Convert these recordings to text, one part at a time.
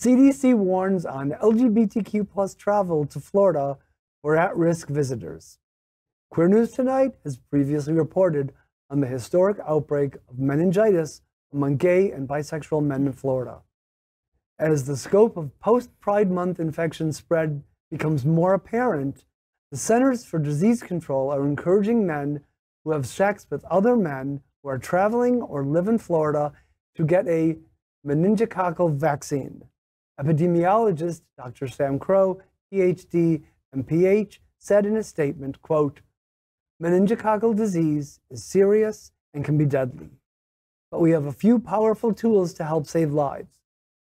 CDC warns on LGBTQ plus travel to Florida for at-risk visitors. Queer News Tonight has previously reported on the historic outbreak of meningitis among gay and bisexual men in Florida. As the scope of post-Pride Month infection spread becomes more apparent, the Centers for Disease Control are encouraging men who have sex with other men who are traveling or live in Florida to get a meningococcal vaccine. Epidemiologist Dr. Crowe, Ph.D. and Ph. said in a statement, quote, "Meningococcal disease is serious and can be deadly, but we have a few powerful tools to help save lives.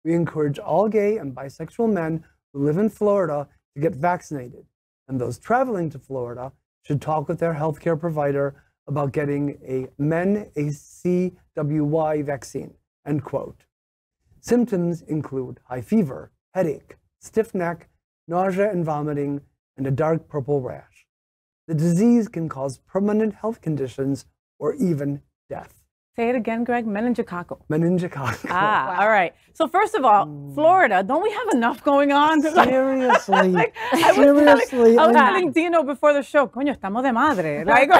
We encourage all gay and bisexual men who live in Florida to get vaccinated, and those traveling to Florida should talk with their healthcare provider about getting a MenACWY vaccine," end quote. Symptoms include high fever, headache, stiff neck, nausea and vomiting, and a dark purple rash. The disease can cause permanent health conditions or even death. Say it again, Greg. Meningococcal. Meningococcal. Ah, all right. So first of all, Florida, don't we have enough going on? Seriously. Like, Seriously. I was telling Dino before the show, coño, estamos de madre. Like,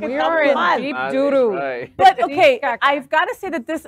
We are in deep doo-doo. Right. But okay, I've got to say that this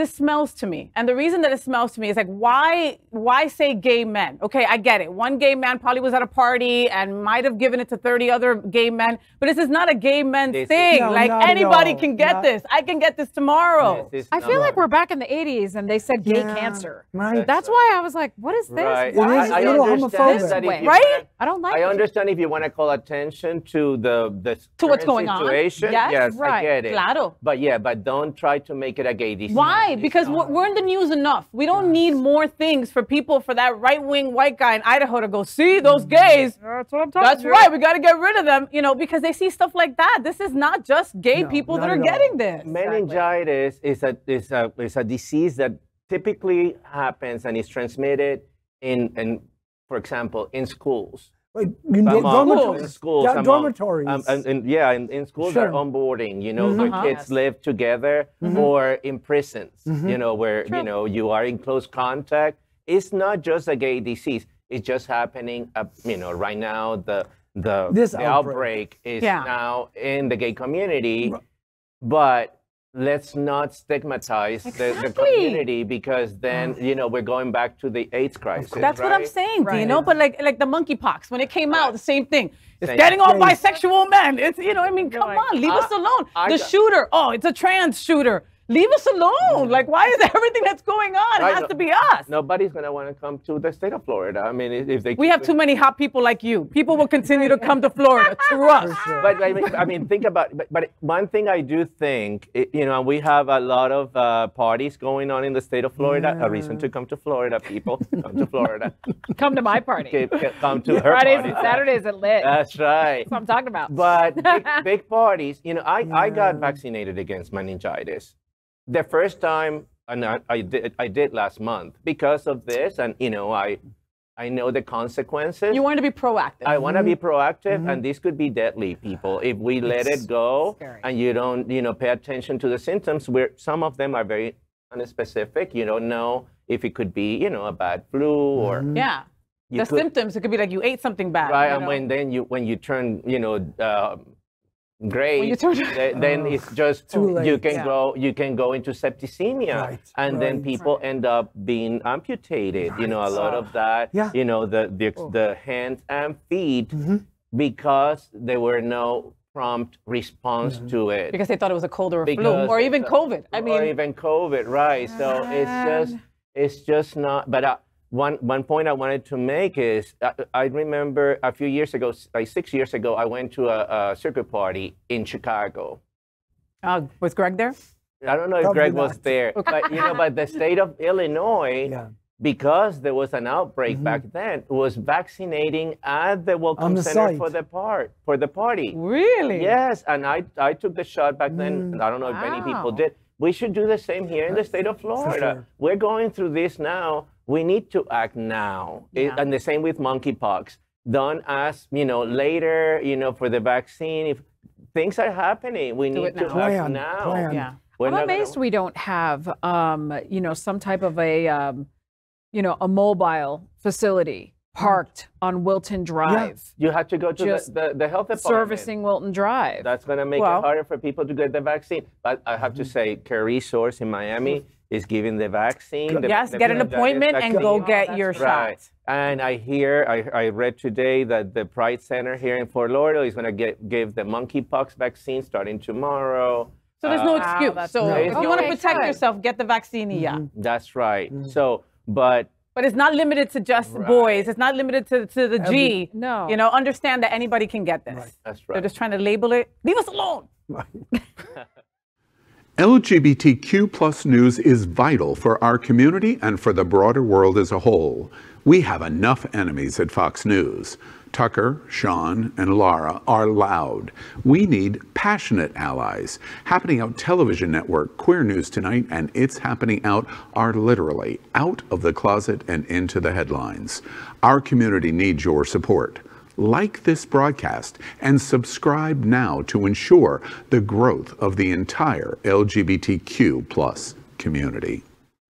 smells to me. And the reason that it smells to me is like, why say gay men? Okay, I get it. One gay man probably was at a party and might have given it to 30 other gay men, but this is not a gay men thing. No, like anybody can get this. I can get this tomorrow. I feel like we're back in the 80s and they said gay cancer. Right. That's why I was like, what is this? It Right. is a little homophobic. Right? I don't like I it. understand if you want to call attention to the To what's current going on. situation. Yes, I right. get it. Claro. But yeah, but don't try to make it a gay disease. Why? Because we're in the news enough. We don't need more things for people, for that right-wing white guy in Idaho to go, see those gays. That's what I'm talking That's about. right. We got to get rid of them, you know, because they see stuff like that. This is not just gay people that not are at all. getting this. Meningitis is a disease that typically happens and is transmitted in for example, in schools. Like, dormitories. In schools, dormitories. In schools Sure. are onboarding, you know, where kids live together, or in prisons, you know, where, you know, you are in close contact. It's not just a gay disease. It's just happening, you know, right now, the outbreak is now in the gay community, but let's not stigmatize the community, because then, you know, we're going back to the AIDS crisis. That's what I'm saying, Right. you know, but like the monkeypox, when it came out, the same thing. It's getting all bisexual men. It's, you know, I mean, come on, leave us alone. The shooter, oh, it's a trans shooter. Leave us alone. Like, why is everything that's going on? It has to be us. Nobody's going to want to come to the state of Florida. I mean, if they... We have too many hot people like you. People will continue to come to Florida. Trust. But I mean, think about. But one thing I do think, you know, we have a lot of parties going on in the state of Florida. A reason to come to Florida, people. Come to Florida. Come to my party. Come to her Fridays party. and Saturdays are lit. That's right. That's what I'm talking about. But big parties. You know, I got vaccinated against meningitis. The first time, and I did last month because of this, and you know, I know the consequences. You want to be proactive. I want to be proactive, and this could be deadly, people, if we let it go and you don't, you know, pay attention to the symptoms. Where some of them are very unspecific. You don't know if it could be, you know, a bad flu or the symptoms. It could be like you ate something bad. Right, you and know? when you turn, you know. Gray, then then it's just late. you can go into septicemia, and then people end up being amputated. You know, a lot of that. You know, the hands and feet, because there were no prompt response to it. Because they thought it was a cold or a flu, or even COVID. I mean, or even COVID, right? So it's just not. But one point I wanted to make is, I remember a few years ago, like 6 years ago, I went to a circuit party in Chicago. Was Greg there? I don't know if Greg was there, but you know, but the state of Illinois, because there was an outbreak back then, was vaccinating at the Welcome Center for the party. Really? Yes, and I took the shot back then. And I don't know if many people did. We should do the same here in the state of Florida. We're going through this now. We need to act now. And the same with monkeypox. Don't ask, you know, later, you know, for the vaccine. If things are happening, we need to act now. Yeah. We're I'm not amazed gonna, we don't have, you know, some type of a, you know, a mobile facility parked on Wilton Drive. you have to go to the health department. Servicing Wilton Drive. That's going to make it harder for people to get the vaccine. But I have to say, Care Resource in Miami is giving the vaccine. Yes, get an appointment and go get your shot. And I read today that the Pride Center here in Fort Lauderdale is going to give the monkeypox vaccine starting tomorrow. So there's no excuse. So if you want to protect yourself, get the vaccine. That's right. So, but it's not limited to just boys. It's not limited to the G. No. You know, understand that anybody can get this. That's right. They're just trying to label it. Leave us alone. LGBTQ plus news is vital for our community and for the broader world as a whole. We have enough enemies at Fox News. Tucker, Sean, and Lara are loud. We need passionate allies. Happening Out television network, Queer News Tonight, and It's Happening Out are literally out of the closet and into the headlines. Our community needs your support. Like this broadcast and subscribe now to ensure the growth of the entire LGBTQ plus community.